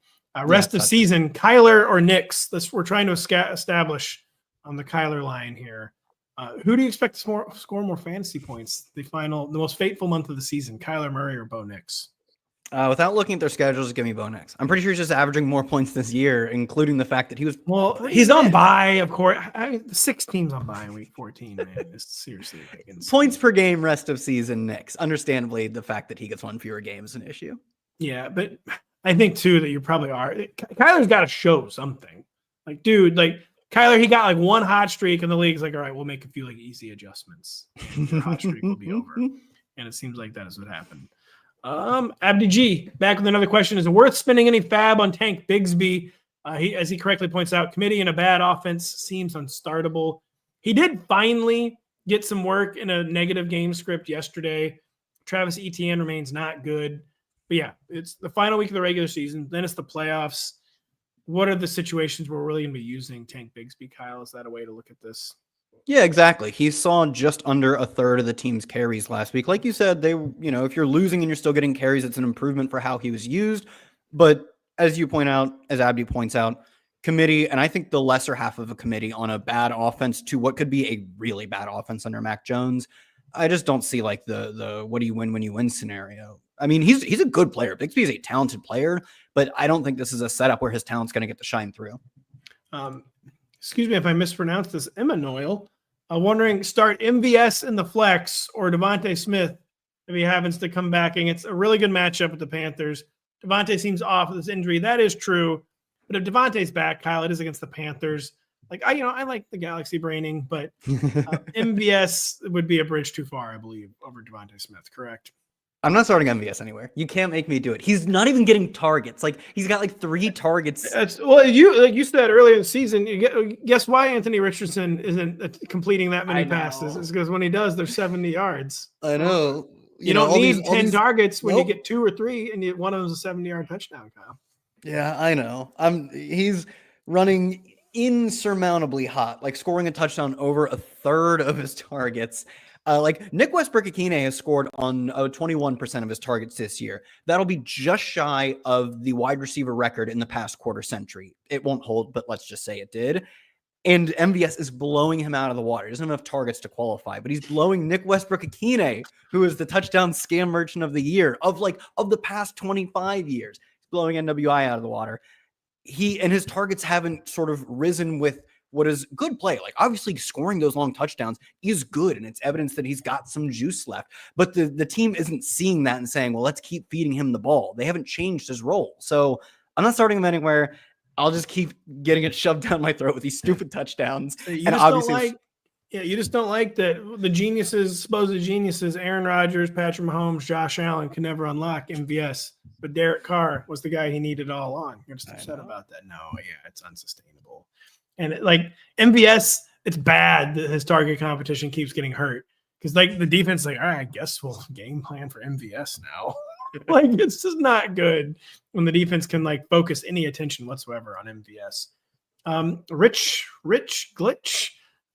Rest of season, Kyler or Nix? We're trying to establish on the Kyler line here. Who do you expect to score more fantasy points? The most fateful month of the season, Kyler Murray or Bo Nix? Without looking at their schedules, give me Bo Nix. I'm pretty sure he's just averaging more points this year, including the fact that he was. Well, he's on bye, of course. 6 teams on bye in week 14, man. It's seriously insane. Points per game, rest of season, Nix. Understandably, the fact that he gets one fewer game is an issue. Yeah, but I think too that you probably are. Kyler's got to show something. Like, dude, Kyler, he got one hot streak, and the league's like, all right, we'll make a few easy adjustments. Your hot streak will be over, and it seems like that is what happened. Abdi G back with another question: is it worth spending any fab on Tank Bigsby? As he correctly points out, committee in a bad offense seems unstartable. He did finally get some work in a negative game script yesterday. Travis Etienne remains not good. But yeah, it's the final week of the regular season. Then it's the playoffs. What are the situations where we're really going to be using Tank Bigsby, Kyle? Is that a way to look at this? Yeah, exactly. He saw just under a third of the team's carries last week. Like you said, if you're losing and you're still getting carries, it's an improvement for how he was used. But as you point out, as Abdi points out, committee, and I think the lesser half of a committee on a bad offense to what could be a really bad offense under Mac Jones. I just don't see the what do you win when you win scenario. I mean, he's a good player. Bigsby is a talented player, but I don't think this is a setup where his talent's going to get to shine through. Excuse me if I mispronounced this. Emmanuel, wondering, start MVS in the flex or Devontae Smith if he happens to come back. And it's a really good matchup with the Panthers. Devontae seems off with this injury. That is true. But if Devontae's back, Kyle, it is against the Panthers. I like the Galaxy braining, but MVS would be a bridge too far, I believe, over Devontae Smith, correct? I'm not starting MVS anywhere. You can't make me do it. He's not even getting targets. He's got 3 targets. You said earlier in the season, guess why Anthony Richardson isn't completing that many passes? It's because when he does, they're 70 yards. I know. You don't need 10 targets when you get 2 or 3, and one of them is a 70-yard touchdown, Kyle. Yeah, I know. He's running insurmountably hot, scoring a touchdown over a third of his targets. Nick Westbrook-Akine has scored on 21% of his targets this year. That'll be just shy of the wide receiver record in the past quarter century. It won't hold, but let's just say it did. And MVS is blowing him out of the water. He doesn't have enough targets to qualify, but he's blowing Nick Westbrook-Akine, who is the touchdown scam merchant of the year of the past 25 years. He's blowing NWI out of the water. He and his targets haven't sort of risen with what is good play. Obviously scoring those long touchdowns is good, and it's evidence that he's got some juice left. But the team isn't seeing that and saying, well, let's keep feeding him the ball. They haven't changed his role. So I'm not starting him anywhere. I'll just keep getting it shoved down my throat with these stupid touchdowns. You just don't like that the geniuses, supposed geniuses, Aaron Rodgers, Patrick Mahomes, Josh Allen can never unlock MVS, but Derek Carr was the guy he needed all along. You're just upset about that. No, yeah, it's unsustainable. And MVS, it's bad that his target competition keeps getting hurt because the defense is all right, I guess we'll game plan for MVS now. It's just not good when the defense can focus any attention whatsoever on MVS. Rich Glitch,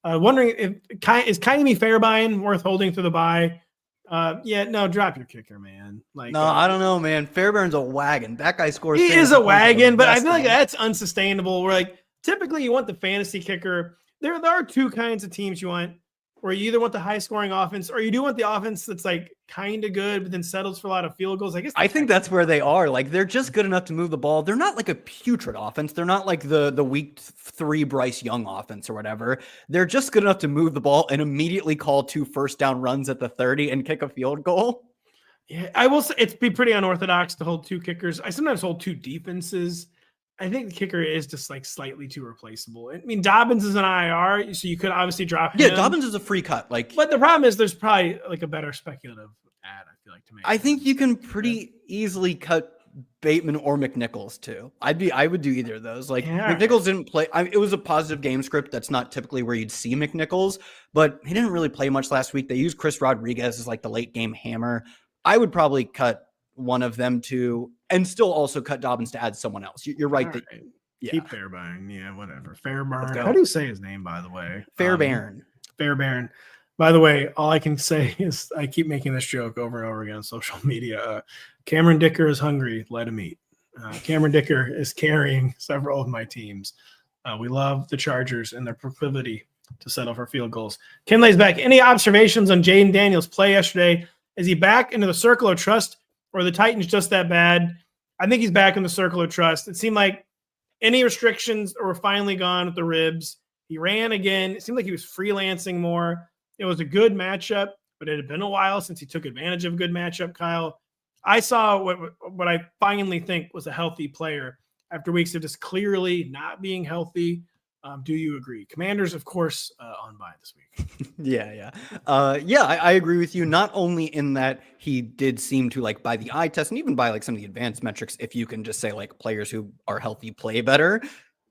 wondering is Kaimi Fairbairn worth holding through the bye? No, drop your kicker, man. No, I don't know, man. Fairbairn's a wagon. That guy scores. He is a wagon, but I feel that's unsustainable. We're typically you want the fantasy kicker. There are 2 kinds of teams you want, where you either want the high scoring offense or you do want the offense that's kind of good, but then settles for a lot of field goals. I think that's where they are. They're just good enough to move the ball. They're not a putrid offense. They're not the week 3 Bryce Young offense or whatever. They're just good enough to move the ball and immediately call 2 first down runs at the 30 and kick a field goal. Yeah, I will say it'd be pretty unorthodox to hold 2 kickers. I sometimes hold 2 defenses. I think the kicker is just slightly too replaceable. I mean, Dobbins is an IR, so you could obviously drop him. Yeah, Dobbins is a free cut. But the problem is there's probably a better speculative ad, I feel to make. I think you can pretty easily cut Bateman or McNichols too. I would do either of those. Like Yeah. McNichols didn't play. It was a positive game script. That's not typically where you'd see McNichols, but he didn't really play much last week. They used Chris Rodriguez as like the late game hammer. I would probably cut one of them two and still also cut Dobbins to add someone else. You're right. Yeah. Keep Fairbairn. Yeah, whatever. Fairbairn. go. How do you say his name, by the way? Fairbairn. Fairbairn. By the way, all I can say is I keep making this joke over and over again on social media. Cameron Dicker is hungry. Let him eat. Cameron Dicker is carrying several of my teams. We love the Chargers and their proclivity to settle for field goals. Kinley's back. Any observations on Jaden Daniels' play yesterday? Is he back into the circle of trust, or are the Titans just that bad? I think he's back in the circle of trust. It seemed like any restrictions were finally gone with the ribs. He ran again. It seemed like he was freelancing more. It was a good matchup, but it had been a while since he took advantage of a good matchup, Kyle. I saw what I finally think was a healthy player after weeks of just clearly not being healthy. Do you agree? Commanders, of course, on bye this week. Yeah. I agree with you. Not only in that he did seem to, like, by the eye test and even by like some of the advanced metrics, if you can just say like players who are healthy play better,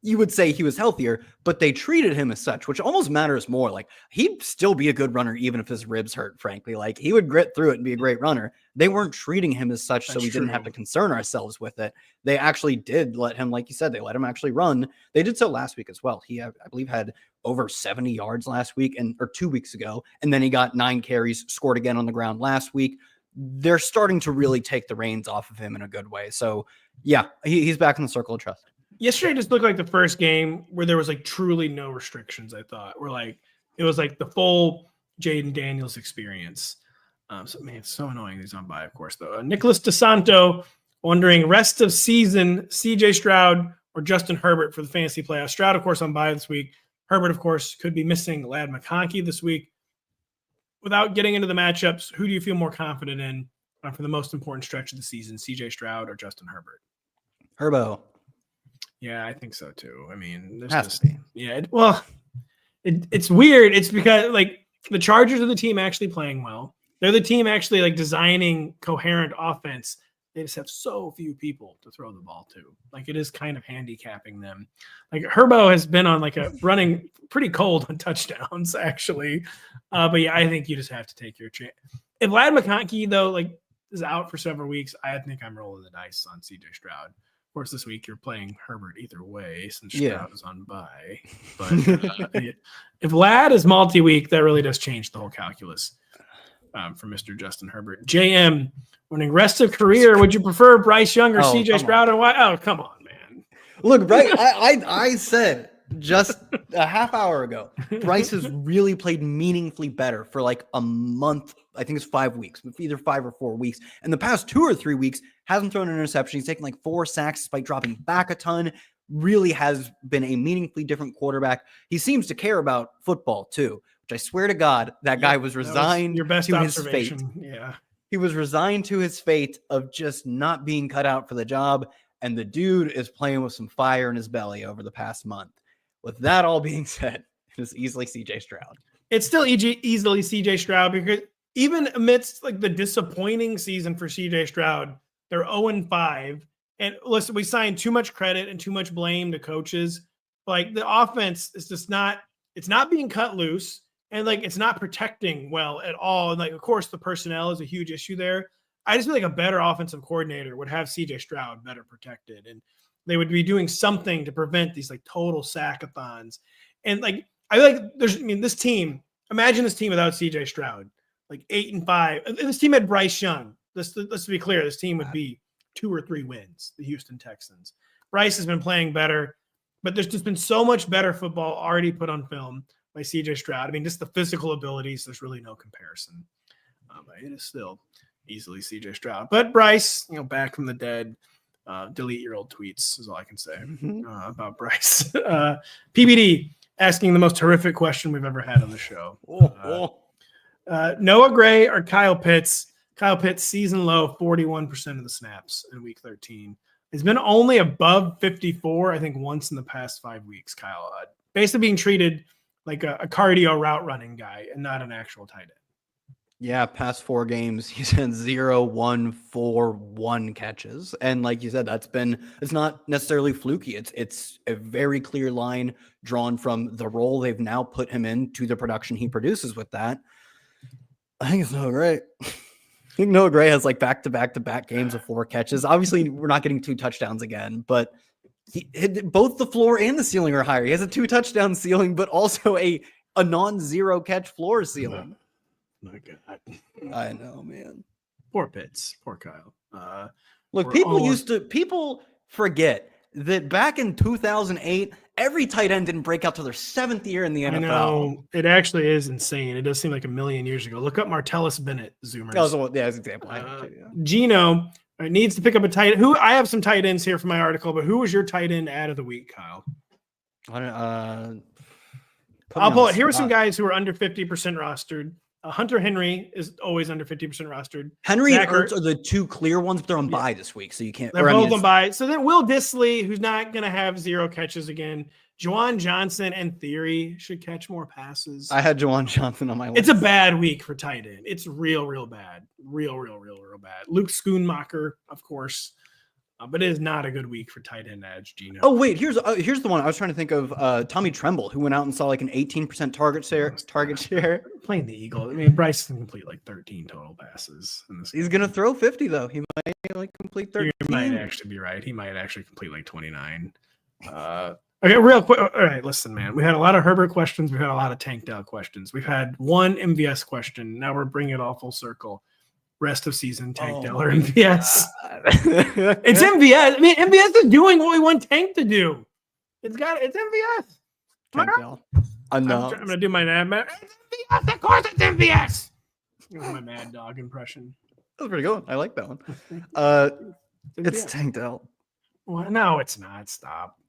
you would say he was healthier, but they treated him as such, which almost matters more. Like, he'd still be a good runner even if his ribs hurt, frankly. Like, he would grit through it and be a great runner. They weren't treating him as such, so we didn't have to concern ourselves with it. They actually did let him, like you said, they let him actually run. They did so last week as well. He, I believe, had over 70 yards last week or 2 weeks ago, and then he got 9 carries, scored again on the ground last week. They're starting to really take the reins off of him in a good way. So, yeah, he's back in the circle of trust. Yesterday just looked like the first game where there was like truly no restrictions, I thought. Where like it was like the full Jaden Daniels experience. So man, it's so annoying he's on bye, of course, though. Nicholas DeSanto wondering rest of season, CJ Stroud or Justin Herbert for the fantasy playoffs. Stroud, of course, on bye this week. Herbert, of course, could be missing Ladd McConkey this week. Without getting into the matchups, who do you feel more confident in for the most important stretch of the season, CJ Stroud or Justin Herbert? Herbo. Yeah, I think so too. I mean, there's Has to be. Yeah, it's weird. It's because like the Chargers are the team actually playing well. They're the team actually like designing coherent offense. They just have so few people to throw the ball to. Like, it is kind of handicapping them. Like, Herbo has been on like a running pretty cold on touchdowns actually. But yeah, I think you just have to take your chance. If Ladd McConkey though like is out for several weeks, I think I'm rolling the dice on CJ Stroud. Of course, this week you're playing Herbert either way since Stroud is on bye. But if Ladd is multi-week, that really does change the whole calculus for Mr. Justin Herbert. JM, winning rest of career, would you prefer Bryce Young or CJ Stroud? And why? Oh, come on, man. Look, Bryce, I said just a half hour ago, Bryce has really played meaningfully better for like a month. I think it's 5 weeks, either 5 or 4 weeks. And the past 2 or 3 weeks, hasn't thrown an interception. He's taken like 4 sacks despite dropping back a ton. Really has been a meaningfully different quarterback. He seems to care about football too, which I swear to God, that guy was resigned to his fate. Yeah. He was resigned to his fate of just not being cut out for the job. And the dude is playing with some fire in his belly over the past month. With that all being said, it is easily CJ Stroud. It's still easily CJ Stroud because even amidst like the disappointing season for CJ Stroud, they're 0-5. And listen, we signed too much credit and too much blame to coaches. Like, the offense is just it's not being cut loose, and like it's not protecting well at all. And like, of course, the personnel is a huge issue there. I just feel like a better offensive coordinator would have CJ Stroud better protected, and they would be doing something to prevent these like total sackathons. And like, I feel like this team, imagine this team without CJ Stroud, like 8-5. If this team had Bryce Young, let's be clear, this team would be 2 or 3 wins, the Houston Texans. Bryce has been playing better, but there's just been so much better football already put on film by CJ Stroud. I mean, just the physical abilities, there's really no comparison. It is still easily CJ Stroud. But Bryce, back from the dead, delete your old tweets is all I can say about Bryce. PBD asking the most horrific question we've ever had on the show. Noah Gray or Kyle Pitts? Kyle Pitts, season low, 41% of the snaps in week 13. He's been only above 54, I think, once in the past 5 weeks, Kyle. Basically being treated like a cardio route running guy and not an actual tight end. Yeah, past 4 games, he's had 0, 1, 4, 1 catches. And like you said, it's not necessarily fluky. It's a very clear line drawn from the role they've now put him in to the production he produces with that. I think it's Noah Gray. I think Noah Gray has like back-to-back games of 4 catches. Obviously, we're not getting 2 touchdowns again, but both the floor and the ceiling are higher. He has a 2 touchdown ceiling, but also a non-zero catch floor ceiling. My God. I know, man. Poor Pitts. Poor Kyle. Look, people forget that back in 2008, every tight end didn't break out to their 7th year in the NFL. I know. It actually is insane. It does seem like a million years ago. Look up Martellus Bennett, Zoomers. That's an example. Gino needs to pick up a tight end. I have some tight ends here for my article, but who was your tight end ad of the week, Kyle? I'll pull it. Here are some guys who are under 50% rostered. Hunter Henry is always under 50% rostered. Henry and Ertz are the 2 clear ones, but they're on bye this week, so you can't. They're both on bye. So then Will Dissly, who's not going to have 0 catches again. Juwan Johnson, in theory, should catch more passes. I had Juwan Johnson on my list. It's a bad week for tight end. It's real bad. Real bad. Luke Schoonmaker, of course. But it is not a good week for tight end ads, Gino. Oh, wait, here's the one I was trying to think of. Tommy Tremble, who went out and saw like an 18% target share. Playing the Eagles. I mean, Bryce can complete like 13 total passes. He's going to throw 50, though. He might like complete 13. You might actually be right. He might actually complete like 29. Okay, real quick. All right, listen, man. We had a lot of Herbert questions. We had a lot of Tank Dell questions. We've had one MVS question. Now we're bringing it all full circle. Rest of season, Tank Dell or MVS. It's MVS. I mean, MVS is doing what we want Tank to do. It's MVS. Tank Dell. I'm going to do my it's MVS. Of course it's MVS. That was my Mad Dog impression. That was pretty good. I like that one. It's Tank Dell. Well, no, it's not. Stop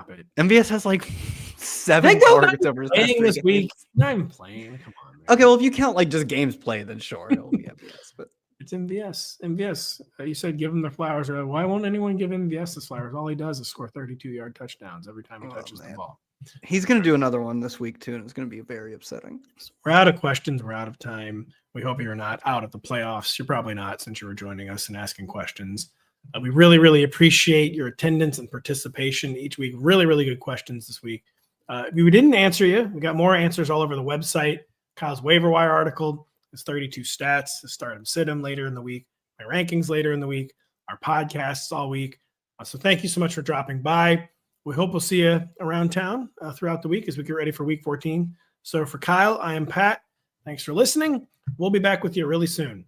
it. MVS has like 7 targets over his last 3 this games. week. Not even playing. Come on, man. Okay, well, if you count like just games played, then sure, it'll be MVS. But it's MVS. MVS. You said give him the flowers. Why won't anyone give MVS the flowers? All he does is score 32-yard touchdowns every time he touches the ball. He's going to do another one this week, too, and it's going to be very upsetting. We're out of questions. We're out of time. We hope you're not out of the playoffs. You're probably not, since you were joining us and asking questions. We really appreciate your attendance and participation each week. Really good questions this week. We didn't answer you. We got more answers all over the website. Kyle's waiver wire article is 32 stats. The start 'em, sit 'em later in the week. My rankings later in the week. Our podcasts all week. So thank you so much for dropping by. We hope we'll see you around town throughout the week as we get ready for week 14. So for Kyle, I am Pat. Thanks for listening. We'll be back with you really soon.